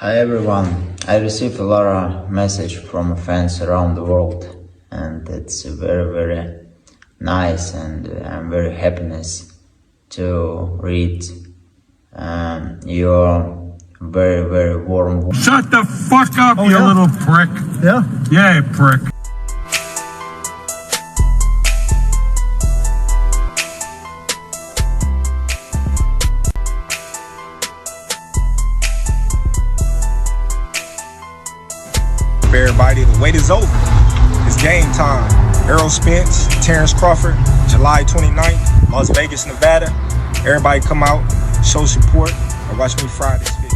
Hi everyone, I received a lot of message from fans around the world, and it's very nice, and I'm very happiness to read your very warm. Shut the fuck up, you little prick. Yeah? Yeah, you prick. Everybody, the wait is over. It's game time. Spence, Terrence Crawford, July 29th, Las Vegas, Nevada. Everybody come out, show support, and watch me fry this bitch.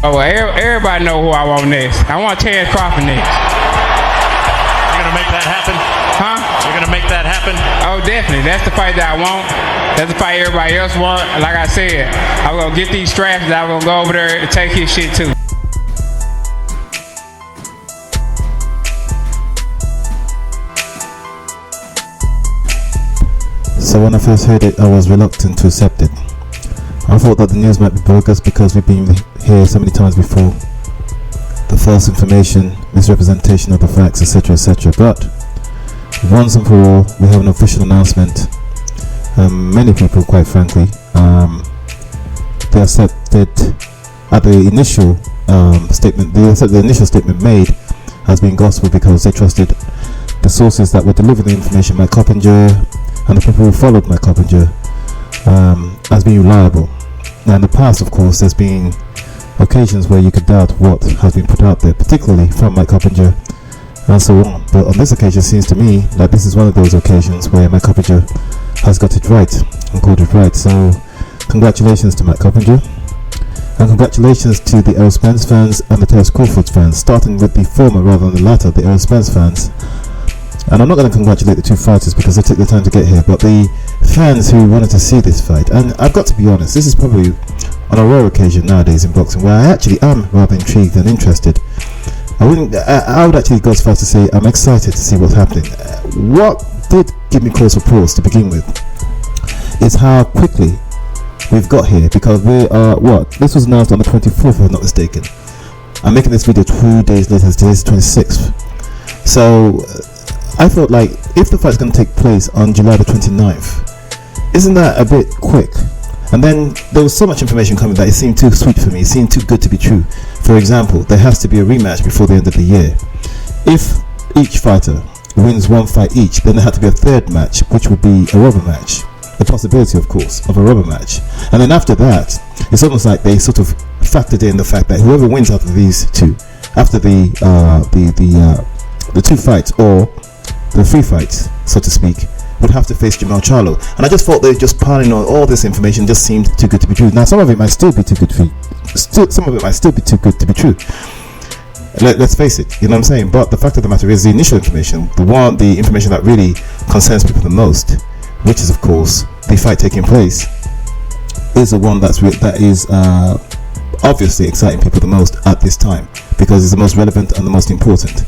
Oh, well, everybody know who I want next. I want Terrence Crawford next. You're gonna make that happen? Huh? You're gonna make that happen? Oh, definitely. That's the fight that I want. That's the fight everybody else want. Like I said, I'm gonna get these straps and I'm gonna go over there and take his shit too. So when I first heard it, I was reluctant to accept it. I thought that the news might be bogus because we've been here so many times before. The false information, misrepresentation of the facts, etc, etc. But once and for all, we have an official announcement. Many people, quite frankly, they accepted at the initial statement. The initial statement made has been gospel because they trusted the sources that were delivering the information, Mike Coppinger, and the people who followed Mike Coppinger, as being reliable. Now in the past, of course, there's been occasions where you could doubt what has been put out there, particularly from Mike Coppinger and so on. But on this occasion, it seems to me that this is one of those occasions where Mike Coppinger has got it right and called it right. So congratulations to Mike Coppinger, and congratulations to the Spence fans and the Terrence Crawford fans, starting with the former rather than the latter, the Spence fans. And I'm not going to congratulate the two fighters because they took the time to get here, but the fans who wanted to see this fight. And I've got to be honest, this is probably on a rare occasion nowadays in boxing where I actually am rather intrigued and interested. I would actually go as far as to say I'm excited to see what's happening. What did give me cause for pause to begin with is how quickly we've got here, because we are, this was announced on the 24th if I'm not mistaken. I'm making this video 2 days later, today's 26th. So I felt like if the fight's going to take place on July the 29th, isn't that a bit quick? And then there was so much information coming that it seemed too sweet for me, it seemed too good to be true. For example, there has to be a rematch before the end of the year. If each fighter wins one fight each, then there had to be a third match, which would be a rubber match. The possibility, of course, of a rubber match. And then after that, it's almost like they sort of factored in the fact that whoever wins out of these two, after the two fights, or the free fights, so to speak, would have to face Jamal Charlo. And I just thought they just piling on all this information just seemed too good to be true. Now some of it might still be too good to be true. Let's face it, you know what I'm saying? But the fact of the matter is the initial information, the information that really concerns people the most, which is of course the fight taking place, is the one that is obviously exciting people the most at this time, because it's the most relevant and the most important.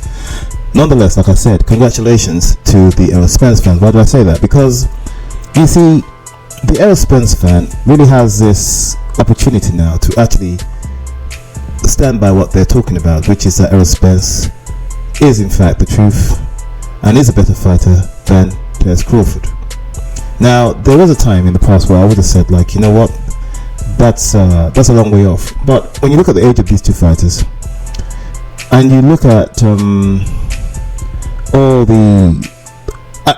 Nonetheless, like I said, congratulations to the Spence fans. Why do I say that? Because you see, the Spence fan really has this opportunity now to actually stand by what they're talking about, which is that Spence is in fact the truth and is a better fighter than Terrence Crawford. Now, there was a time in the past where I would have said, like, you know what, that's a long way off. But when you look at the age of these two fighters, and you look at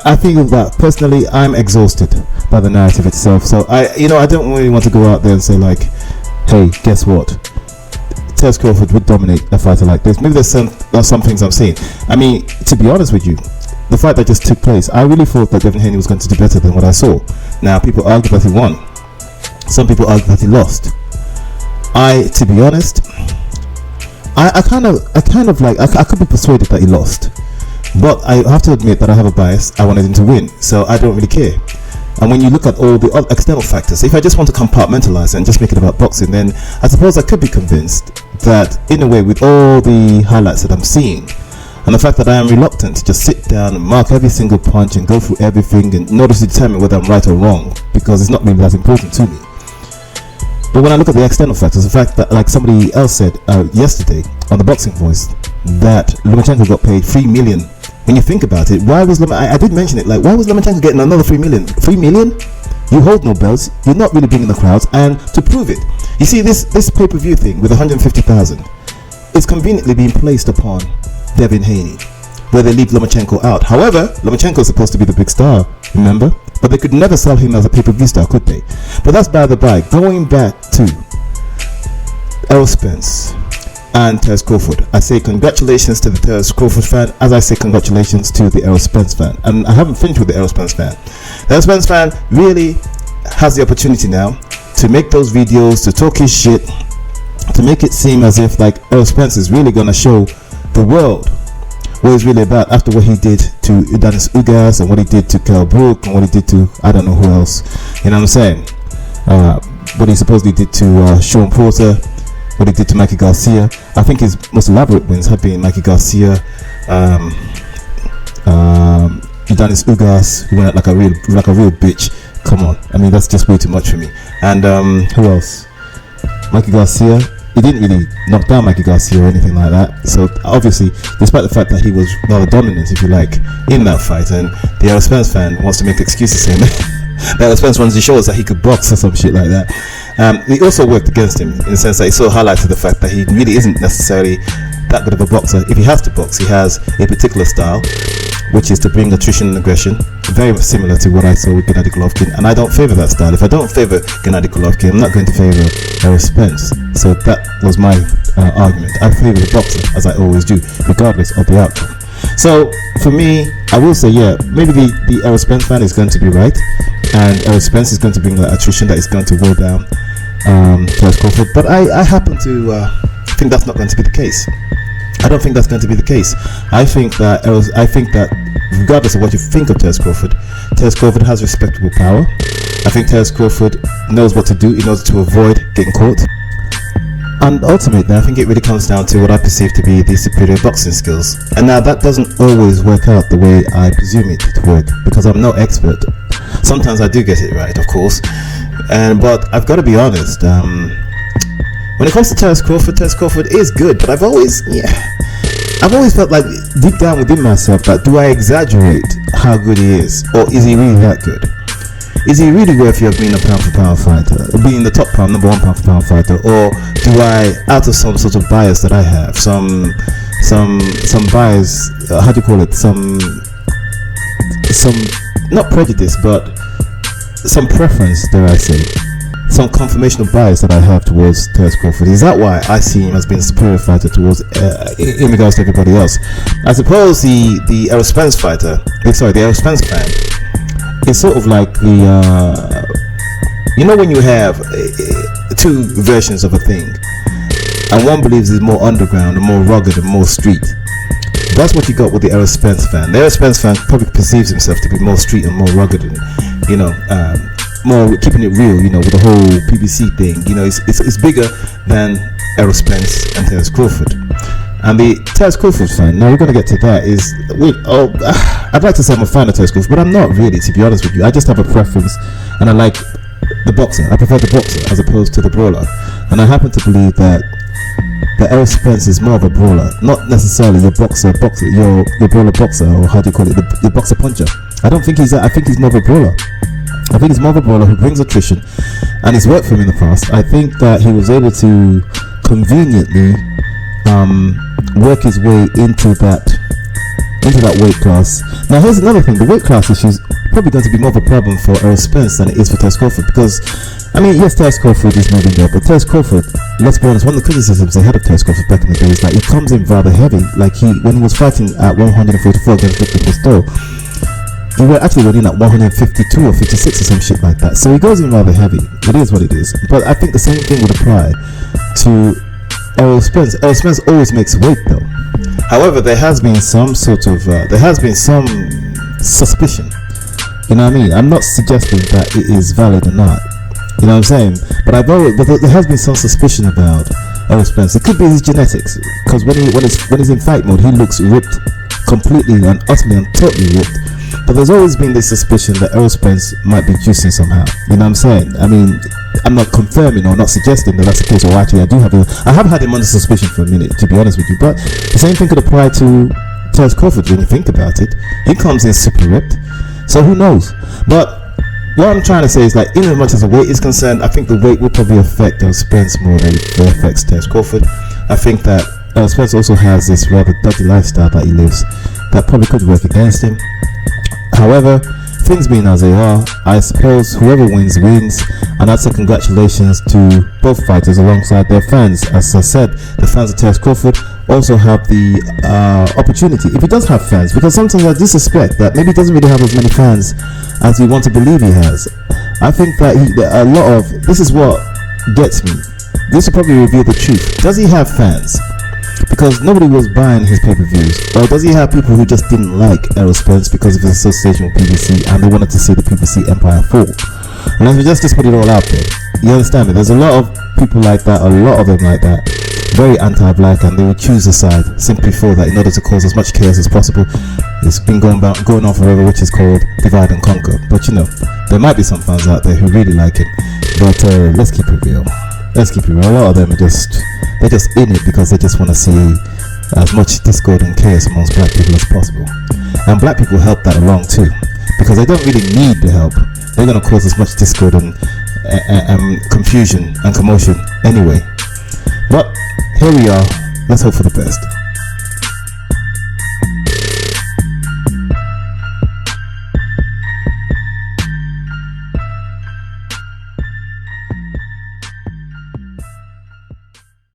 I feel that personally I'm exhausted by the narrative itself. So I don't really want to go out there and say like, hey, guess what, Terrence Crawford would dominate a fighter like this. Maybe there's some things I'm saying. I mean, to be honest with you, the fight that just took place, I really thought that Devin Haney was going to do better than what I saw. Now people argue that he won, some people argue that he lost. To be honest, I kind of like, I could be persuaded that he lost, but I have to admit that I have a bias. I wanted him to win, so I don't really care. And when you look at all the external factors, if I just want to compartmentalize and just make it about boxing, then I suppose I could be convinced that in a way, with all the highlights that I'm seeing, and the fact that I am reluctant to just sit down and mark every single punch and go through everything in order to determine whether I'm right or wrong, because it's not really that important to me. But when I look at the external factors, the fact that, like somebody else said yesterday on the Boxing Voice, that Lomachenko got paid $3 million. When you think about it, why was I did mention it, like, why was Lomachenko getting another $3 million? $3 million? You hold no belts, you're not really bringing the crowds, and to prove it, you see this pay-per-view thing with 150,000 is conveniently being placed upon Devin Haney, where they leave Lomachenko out. However, Lomachenko is supposed to be the big star, remember? But they could never sell him as a pay-per-view star, could they? But that's by the by. Going back to Errol Spence and Terence Crawford, I say congratulations to the Terence Crawford fan, as I say congratulations to the Errol Spence fan. And I haven't finished with the Errol Spence fan. The Errol Spence fan really has the opportunity now to make those videos, to talk his shit, to make it seem as if like Errol Spence is really going to show the world what he's really about after what he did to Dennis Ugas and what he did to Kell Brook and what he did to I don't know who else, you know what I'm saying, what he supposedly did to Sean Porter, what he did to Mikey Garcia. I think his most elaborate wins have been Mikey Garcia, Dennis Ugas, who went out like a real bitch. Come on, I mean that's just way too much for me. And who else? Mikey Garcia. He didn't really knock down Mikey Garcia or anything like that. So obviously, despite the fact that he was rather dominant, if you like, in that fight, and the Errol Spence fan wants to make excuses saying that Errol Spence runs the shows that he could box or some shit like that. He also worked against him in the sense that he sort of highlighted the fact that he really isn't necessarily that good of a boxer. If he has to box, he has a particular style, which is to bring attrition and aggression, very similar to what I saw with Gennady Golovkin, and I don't favor that style. If I don't favor Gennady Golovkin, I'm not going to favor Errol Spence. So that was my argument. I favor the boxer, as I always do, regardless of the outcome. So for me, I will say, yeah, maybe the Errol Spence fan is going to be right, and Errol Spence is going to bring that attrition that is going to wear down Terence Crawford. But I happen to think that's not going to be the case. I don't think that's going to be the case. I think that regardless of what you think of Terence Crawford has respectable power. I think Terence Crawford knows what to do in order to avoid getting caught. And ultimately, I think it really comes down to what I perceive to be the superior boxing skills. And now that doesn't always work out the way I presume it to work, because I'm no expert. Sometimes I do get it right, of course. But I've got to be honest. When it comes to Terence Crawford is good, but I've always felt like deep down within myself that do I exaggerate how good he is, or is he really that good? Is he really worthy of being a pound for pound fighter, being the top number one pound for pound fighter, or do I, out of some sort of bias that I have, some bias, how do you call it, some not prejudice, but some preference, dare I say, some confirmational bias that I have towards Terence Crawford? Is that why I see him as being a superior fighter towards in regards to everybody else? I suppose the Errol Spence fighter, the Errol Spence fan, is sort of like the when you have two versions of a thing, and one believes is more underground and more rugged and more street. That's what you got with the Errol Spence fan. The Errol Spence fan probably perceives himself to be more street and more rugged, and more keeping it real, with the whole PBC thing. It's bigger than Errol Spence and Terence Crawford. And the Terence Crawford fan, now we're going to get to that, I'd like to say I'm a fan of Terence Crawford, but I'm not really, to be honest with you. I just have a preference, and I like the boxer. I prefer the boxer as opposed to the brawler. And I happen to believe that Errol Spence is more of a brawler, not necessarily your brawler boxer, or how do you call it, the boxer puncher. I don't think he's that. I think he's more of a brawler. I think he's more of a brawler who brings attrition, and it's worked for him in the past. I think that he was able to conveniently work his way into that weight class. Now here's another thing: the weight class issue is probably going to be more of a problem for Errol Spence than it is for Terence Crawford, because yes, Terence Crawford is moving there, but Terence Crawford, let's be honest, one of the criticisms they had of Terence Crawford back in the day is that he comes in rather heavy. Like when he was fighting at 144 against Victor Postol, he were actually running at 152 or 56 or some shit like that. So he goes in rather heavy. It is what it is. But I think the same thing would apply to Errol Spence. Errol Spence always makes weight though. However, there has been some suspicion. You know what I mean? I'm not suggesting that it is valid or not. You know what I'm saying? But there has been some suspicion about Errol Spence. It could be his genetics, because when he's in fight mode, he looks ripped, completely and utterly and totally ripped. But there's always been this suspicion that Errol Spence might be juicing somehow. You know what I'm saying? I mean, I'm not confirming or not suggesting that that's the case. Or actually, I have had him under suspicion for a minute, to be honest with you. But the same thing could apply to Terence Crawford when you think about it. He comes in super ripped, so who knows? But what I'm trying to say is, like, in as much as the weight is concerned, I think the weight will probably affect Spence more than it affects Terence Crawford. I think that Spence also has this rather dodgy lifestyle that he lives that probably could work against him. However, things being as they are, I suppose whoever wins, and I'd say congratulations to both fighters alongside their fans. As I said, the fans of Terence Crawford also have the opportunity, if he does have fans, because sometimes I do suspect that maybe he doesn't really have as many fans as we want to believe he has. I think that a lot of this is what gets me. This will probably reveal the truth. Does he have fans? Because nobody was buying his pay-per-views, or does he have people who just didn't like Errol Spence because of his association with PBC and they wanted to see the PBC empire fall? And let me just put it all out there. You understand me? There's a lot of people like that, a lot of them like that, very anti-black, and they will choose a side simply for that in order to cause as much chaos as possible. It's been going on forever, which is called divide and conquer. But you know, there might be some fans out there who really like him. But let's keep it real. A lot of them are just in it because they just want to see as much discord and chaos amongst black people as possible. And black people help that along too, because they don't really need the help. They're going to cause as much discord and confusion and commotion anyway. But here we are. Let's hope for the best.